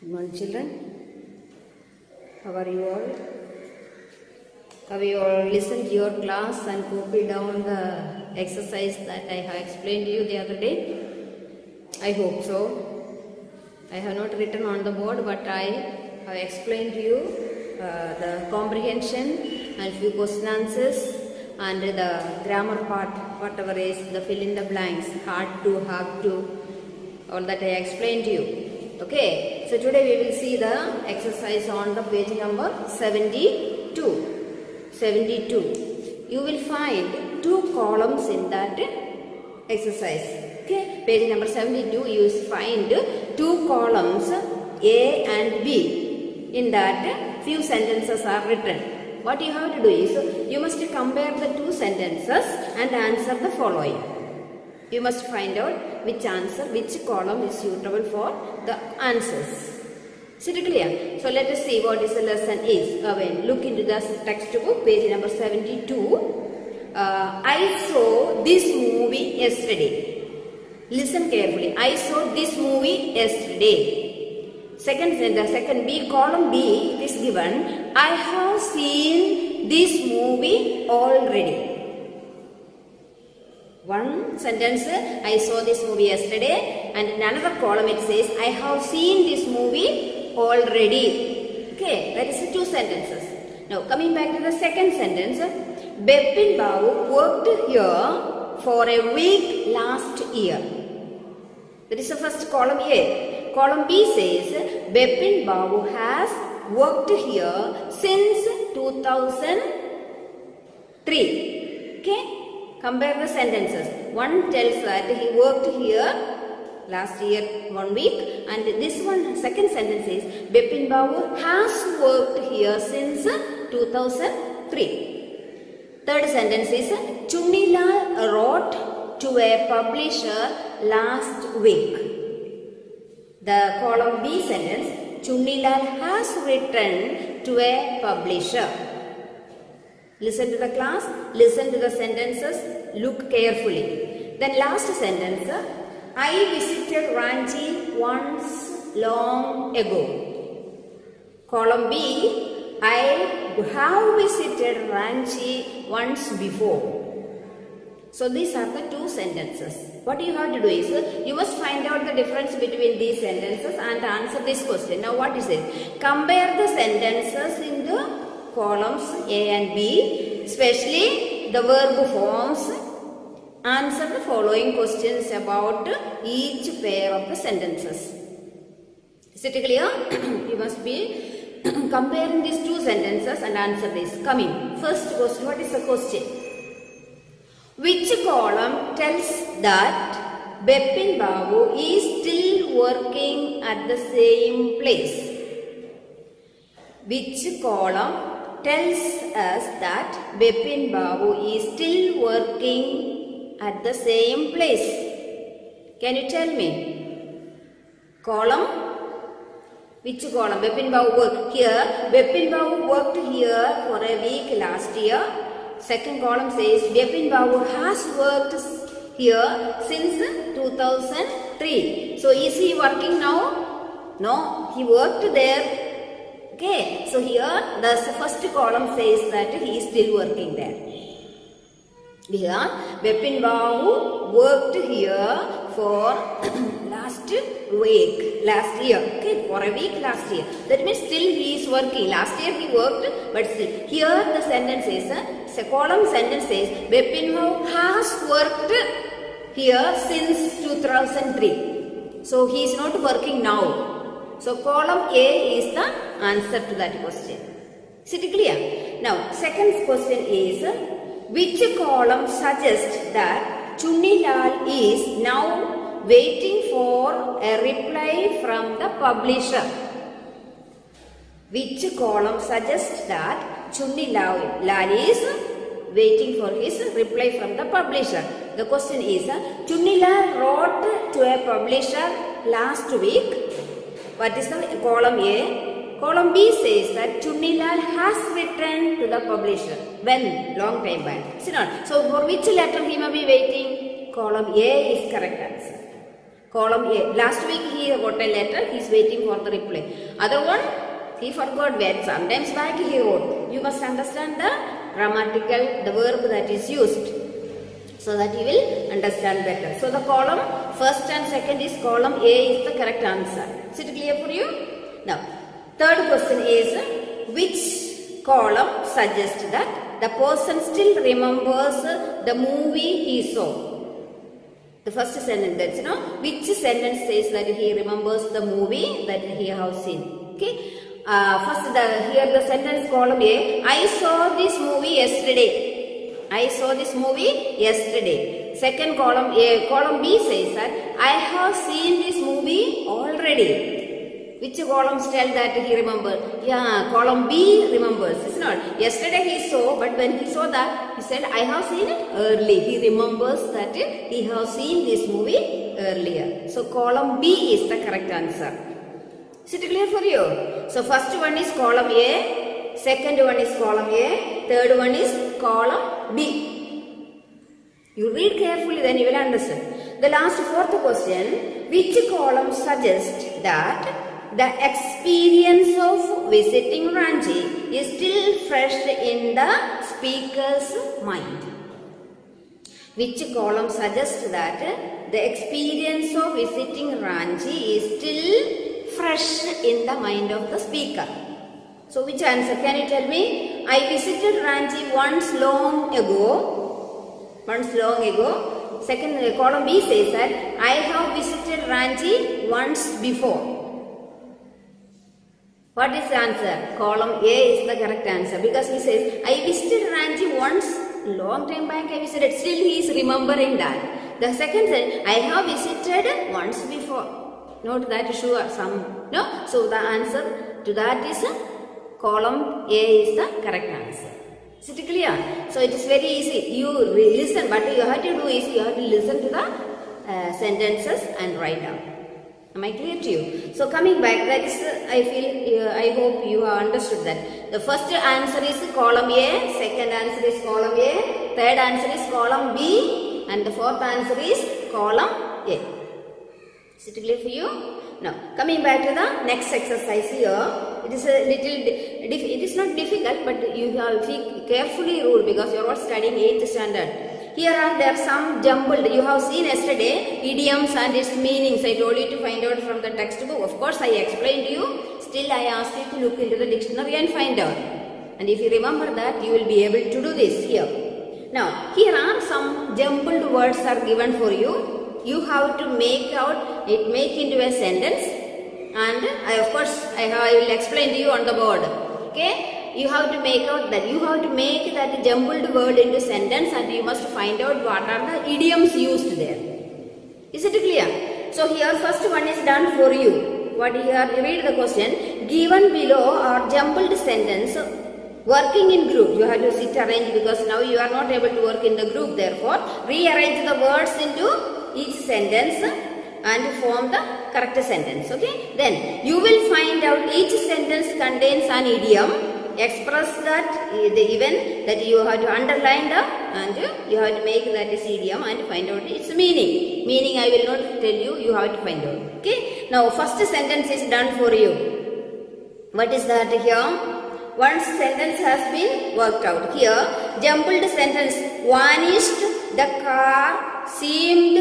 Good morning, children. How are you all? Have you all listened to your class and copied down the exercise that I have explained to you the other day? I hope so. I have not written on the board, but I have explained to you the comprehension and few question answers and the grammar part, whatever is the fill in the blanks, hard to, have to, all that I explained to you. Okay, so today we will see the exercise on the page number 72. 72. You will find two columns in that exercise. Okay, page number 72, you will find two columns A and B. In that, few sentences are written. What you have to do is, you must compare the two sentences and answer the following. You must find out which column is suitable for the answers. Is it clear? So let us see what is the lesson is. Look into the textbook, page number 72. I saw this movie yesterday. Listen carefully. I saw this movie yesterday. Second B, column B, it is given. I have seen this movie already. One sentence, I saw this movie yesterday, and in another column it says, I have seen this movie already. Okay, that is the two sentences. Now coming back to the second sentence, Bepin Babu worked here for a week last year. That is the first column A. Column B says, Bepin Babu has worked here since 2003. Okay. Compare the sentences. One tells that he worked here last year 1 week, and this one, second sentence is Bepin Babu has worked here since 2003. Third sentence is Chunilal wrote to a publisher last week. The column B sentence, Chunilal has written to a publisher. Listen to the class, listen to the sentences, look carefully. Then last sentence, I visited Ranchi once long ago. Column B, I have visited Ranchi once before. So these are the two sentences. What you have to do is, you must find out the difference between these sentences and answer this question. Now what is it? Compare the sentences in the columns A and B, especially the verb forms. Answer the following questions about each pair of the sentences. Is it clear? You must be comparing these two sentences and answer this. Coming. First question, what is the question? Which column tells that Bepin Babu is still working at the same place? Which column tells us that Bepin Babu is still working at the same place? Can you tell me? Column? Which column? Bepin Babu worked here. Bepin Babu worked here for a week last year. Second column says Bepin Babu has worked here since 2003. So is he working now? No, he worked there. Okay, so here the first column says that he is still working there. Here, Bepin Babu worked here for last year. Okay, for a week last year. That means still he is working. Last year he worked, but still. Here the sentence is, column sentence says, Bepin Babu has worked here since 2003. So he is not working now. So column A is the answer to that question. Is it clear? Now second question is, which column suggests that Chunilal is now waiting for a reply from the publisher? Which column suggests that Chunilal is waiting for his reply from the publisher? The question is, Chunilal wrote to a publisher last week. What is the column A? Column B says that Chunilal has written to the publisher. When? Long time back. Is it not? So for which letter he may be waiting? Column A is correct answer. Column A. Last week he wrote a letter. He is waiting for the reply. Other one, he forgot where. Sometimes back he wrote. You must understand the grammatical, the verb that is used, so that you will understand better. So the column first and second is column A is the correct answer. Is it clear for you? Now, third question is, which column suggests that the person still remembers the movie he saw? The first sentence, which sentence says that he remembers the movie that he has seen? Okay. First, here the sentence column A. I saw this movie yesterday. I saw this movie yesterday. Second column A, column B says that I have seen this movie already. Which columns tell that he remembers? Yeah, column B remembers. It's not. Yesterday he saw, but when he saw that, he said, I have seen it early. He remembers that he has seen this movie earlier. So column B is the correct answer. Is it clear for you? So first one is column A, second one is column A, third one is column B. You read carefully, then you will understand. The last fourth question, which column suggests that the experience of visiting Ranchi is still fresh in the speaker's mind? Which column suggests that the experience of visiting Ranchi is still fresh in the mind of the speaker? So which answer? Can you tell me? I visited Ranchi once long ago. Second column B says that I have visited Ranchi once before. What is the answer? Column A is the correct answer, because he says, I visited Ranchi once, long time back I visited, still he is remembering that. The second says, I have visited once before. Note that sure, no? So the answer to that is column A is the correct answer. Is it clear? So it is very easy. You listen, what you have to do is you have to listen to the sentences and write down. Am I clear to you? So coming back, that is, I hope you have understood that. The first answer is column A, second answer is column A, third answer is column B, and the fourth answer is column A. Is it clear for you? Now, coming back to the next exercise here, it is a little, it is not difficult, but you have to carefully rule because you are all studying 8th standard. Here are there some jumbled, you have seen yesterday, idioms and its meanings. I told you to find out from the textbook. Of course, I explained to you. Still, I asked you to look into the dictionary and find out. And if you remember that, you will be able to do this here. Now, here are some jumbled words are given for you. You have to make into a sentence. And of course, I will explain to you on the board. Okay? You have to make that jumbled word into sentence, and you must find out what are the idioms used there. Is it clear? So here first one is done for you. What here? Read the question. Given below are jumbled sentence working in group. You have to sit arrange because now you are not able to work in the group. Therefore, rearrange the words into each sentence and form the correct sentence. Okay? Then you will find out each sentence contains an idiom. Express that the event that you have to underline and you have to make that is idiom and find out its meaning. Meaning I will not tell you, you have to find out. Okay. Now first sentence is done for you. What is that here? One sentence has been worked out. Here, jumbled sentence, vanished, the car seemed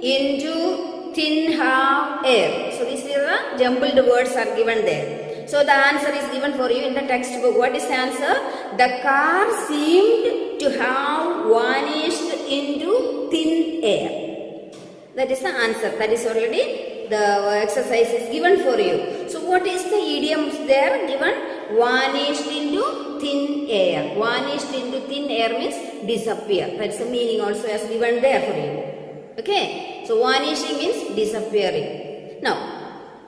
into thin half air. So these are the jumbled words are given there. So the answer is given for you in the textbook. What is the answer? The car seemed to have vanished into thin air. That is the answer. That is already the exercise is given for you. So what is the idioms there given? Vanished into thin air. Vanished into thin air means disappear. That's the meaning also as given there for you. Okay. So vanishing means disappearing. Now,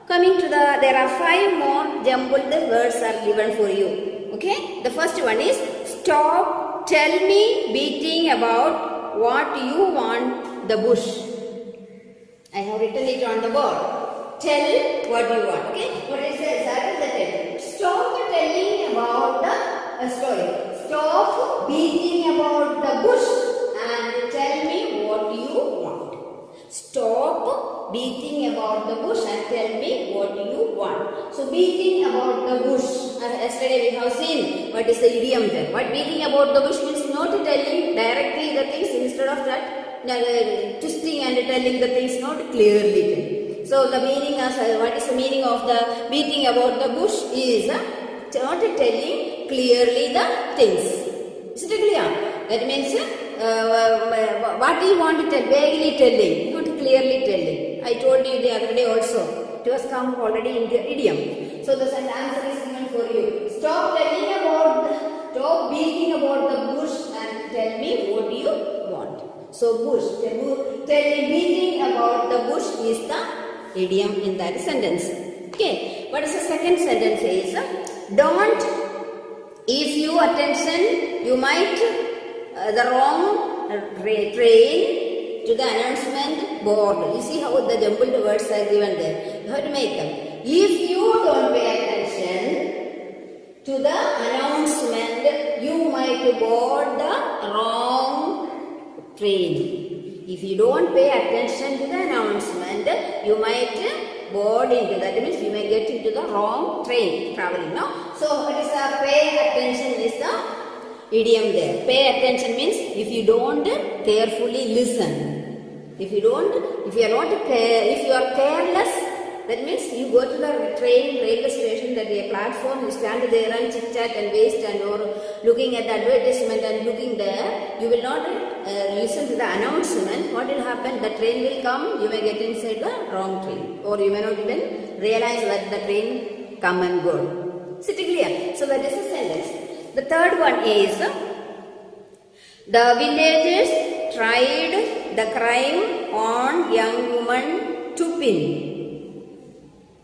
coming to there are 5 more jumbled words are given for you. Okay. The first one is stop, tell me, beating about what you want the bush. I have written it on the board. Tell what you want. Okay. What is it? Stop telling about the story. Stop beating about the bush and tell me what you want. Stop beating about the bush and tell me what you want. So beating about the bush. Yesterday we have seen what is the idiom there. What beating about the bush means not telling directly the things, instead of that twisting and telling the things not clearly. So the meaning of what is the meaning of the beating about the bush is not telling clearly the things. Is it clear? That means what do you want to tell? Vaguely telling, not clearly telling. I told you the other day also. It was come already in the idiom. So the answer is given for you. Stop beating about the bush and tell me what do you want. So bush, beating about the bush is the idiom in that sentence. Okay, what is the second sentence is, don't, if you attention, you might the wrong train to the announcement board. You see how the jumbled words are given there. You have to make them. If you don't pay attention to the announcement, you might board the wrong train. If you don't pay attention to the announcement, you might board into that. Means you may get into the wrong train traveling. No? So it is a pay attention is the idiom there. Pay attention means if you don't carefully listen. If you are careless, that means you go to the railway station, that a platform, you stand there and chit chat and waste and or looking at the advertisement and looking there, you will not listen to the announcement. What will happen? The train will come, you may get inside the wrong train, or you may not even realize that the train come and go. Is it clear? So that is the sentence. The third one is, the villagers tried the crime on young woman to pin.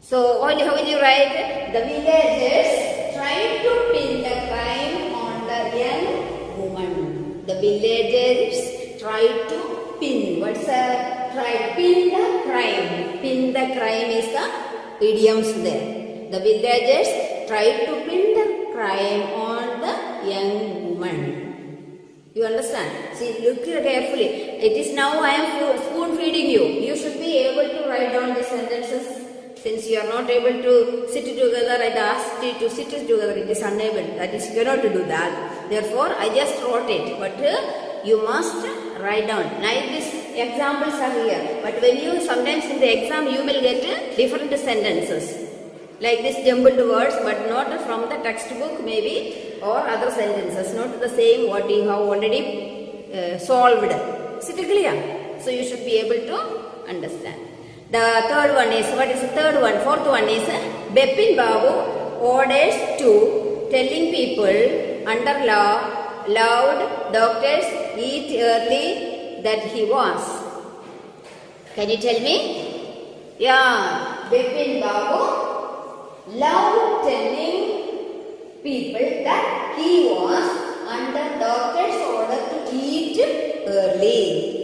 So how will you write? The villagers tried to pin the crime on the young woman. The villagers tried to pin. What's the try? Pin the crime. Pin the crime is the idioms there. The villagers tried to pin the crime on the young woman. You understand? See, look carefully. It is now I am spoon feeding you. You should be able to write down the sentences. Since you are not able to sit together, I asked you to sit together. It is unable. That is, you cannot do that. Therefore, I just wrote it. But you must write down. Now, these examples are here. But when you, sometimes in the exam, you will get different sentences. Like this jumbled words, but not from the textbook maybe, or other sentences. Not the same what you have already solved. Is it clear? So, you should be able to understand. The third one is, what is the third one? Fourth one is, Bepin Babu orders to telling people under law, loud doctors eat early that he was. Can you tell me? Yeah, Bepin Babu loved telling people that he was under doctor's order to eat early.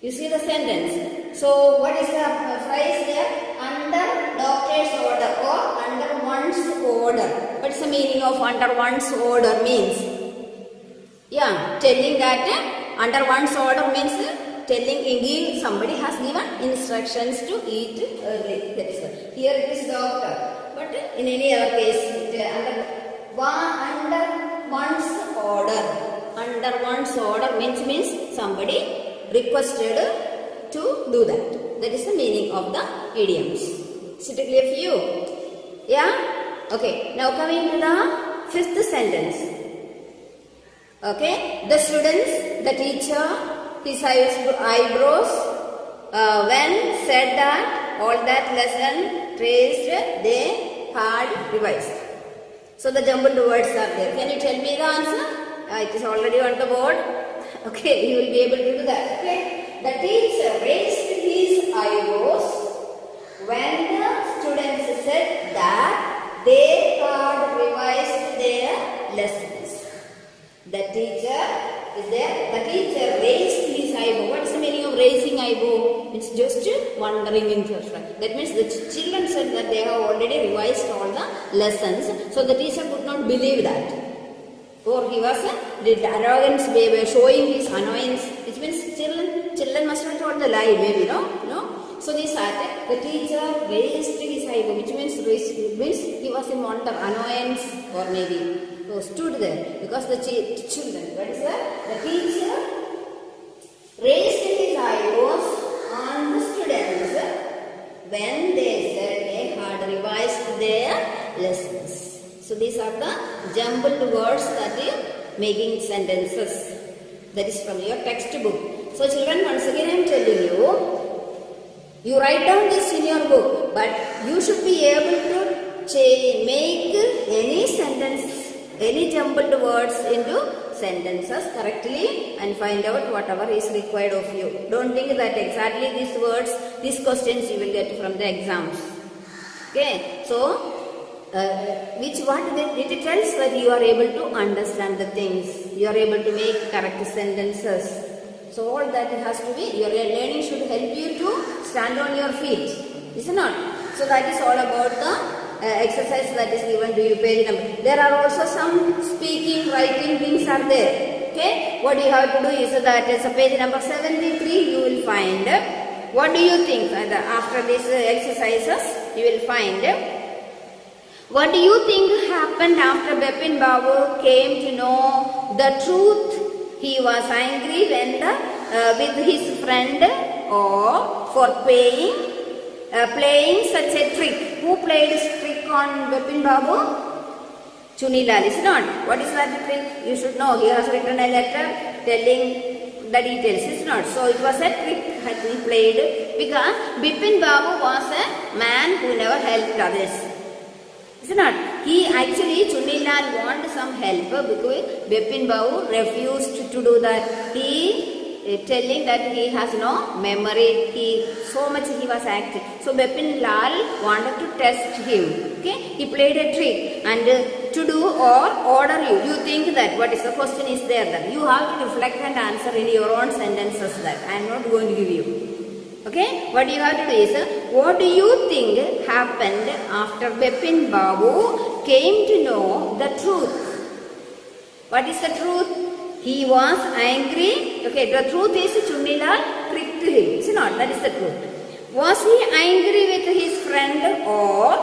You see the sentence? So, what is the phrase here? Under doctor's order or under one's order. What is the meaning of under one's order means? Yeah, telling that under one's order means telling somebody has given instructions to eat early. That is here it is doctor. But in any other case, under one's order. Under one's order means somebody requested to do that. That is the meaning of the idioms. Is it clear for you? Yeah? Okay. Now coming to the fifth sentence. Okay. The students, the teacher, his eyebrows, when said that all that lesson traced, they had revised. So the jumbled words are there. Can you tell me the answer? It is already on the board. Okay. You will be able to do that. Okay. The teacher raised his eyebrows when the students said that they had revised their lessons. The teacher is there. The teacher raised his eyebrow. What is the meaning of raising eyebrow? It's just wondering in front. That means the children said that they have already revised all the lessons. So the teacher could not believe that. Or he was the arrogance way, showing his annoyance. It means children must not told the lie, maybe, no? So So they sat. The teacher raised his eyebrow, which means he was in wonder, annoyance, or maybe stood there because the children. What is that? The teacher raised his eyebrows on the students when they said they had revised their lessons. So these are the jumbled words that is making sentences. That is from your textbook. So children, once again I am telling you write down this in your book, but you should be able to make any sentence, any jumbled words into sentences correctly and find out whatever is required of you. Don't think that exactly these words, these questions you will get from the exams. Okay, so it tells that you are able to understand the things, you are able to make correct sentences. So all that has to be, your learning should help you to stand on your feet, is it not? So that is all about the exercise that is given to you, page number. There are also some speaking, writing things are there. Okay, what you have to do is that is page number 73 you will find. What do you think after these exercises you will find? What do you think happened after Bipin Babu came to know the truth? He was angry when with his friend or for playing such a trick. Who played this trick on Bipin Babu? Chunilal, is not? What is that trick? You should know. He has written a letter telling the details, is not? So it was a trick that he played because Bipin Babu was a man who never helped others. Is it not? He actually, Chunilal wanted some help because Bipin Babu refused to do that. He telling that he has no memory, so much he was active. So Bipin Lal wanted to test him. Okay, he played a trick and to do or order you. You think that what is the question is there that you have to reflect and answer in your own sentences that I am not going to give you. Okay, what you have to do is, what do you think happened after Bipin Babu came to know the truth? What is the truth? He was angry. Okay, the truth is Chunilal tricked him. It's not, that is the truth. Was he angry with his friend or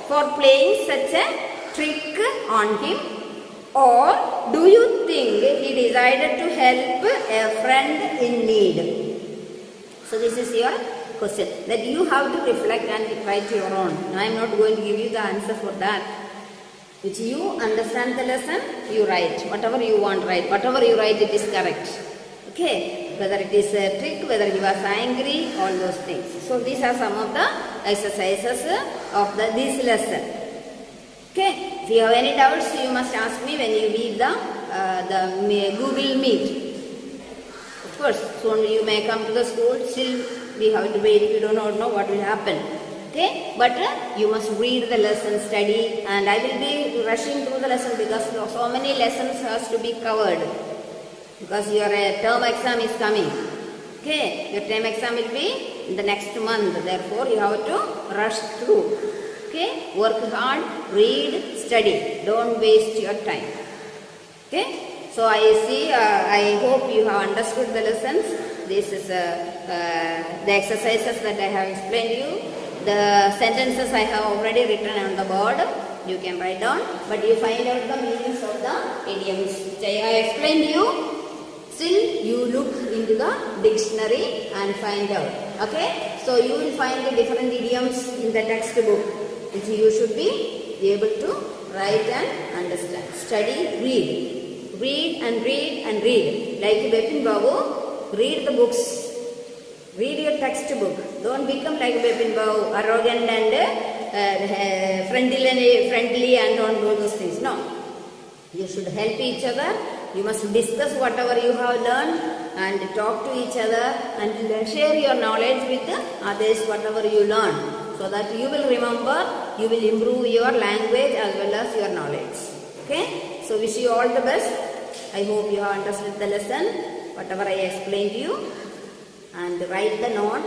for playing such a trick on him? Or do you think he decided to help a friend in need? So this is your question that you have to reflect and write your own. I am not going to give you the answer for that. Which you understand the lesson, you write. Whatever you want, write. Whatever you write, it is correct. Okay. Whether it is a trick, whether he was angry, all those things. So these are some of the exercises of this lesson. Okay. If you have any doubts, you must ask me when you leave the Google Meet. Of course, soon you may come to the school, still we have to wait, we do not know what will happen. Okay, but you must read the lesson, study, and I will be rushing through the lesson because so many lessons has to be covered. Because your term exam is coming. Okay, your term exam will be in the next month, therefore you have to rush through. Okay, work hard, read, study, don't waste your time. Okay. So I hope you have understood the lessons. This is the exercises that I have explained you. The sentences I have already written on the board. You can write down. But you find out the meanings of the idioms which I have explained you. Still you look into the dictionary and find out. Okay. So you will find the different idioms in the textbook which you should be able to write and understand. Study, read. Read and read and read. Like Bipin Babu, read the books. Read your textbook. Don't become like Bipin Babu, arrogant and friendly and all those things. No. You should help each other. You must discuss whatever you have learned and talk to each other and share your knowledge with others, whatever you learn. So that you will remember, you will improve your language as well as your knowledge. Okay? So wish you all the best. I hope you have understood the lesson, whatever I explained to you. And write the note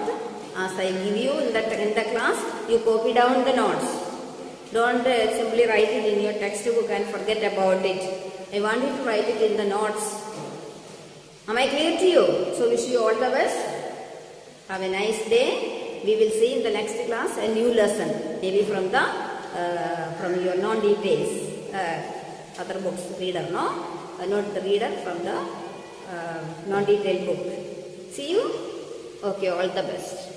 as I give you in the class. You copy down the notes. Don't simply write it in your textbook and forget about it. I want you to write it in the notes. Am I clear to you? So wish you all the best. Have a nice day. We will see in the next class a new lesson, maybe from the from your non-details other books reader, no, not the reader, from the non-detailed book. See you. Okay, all the best.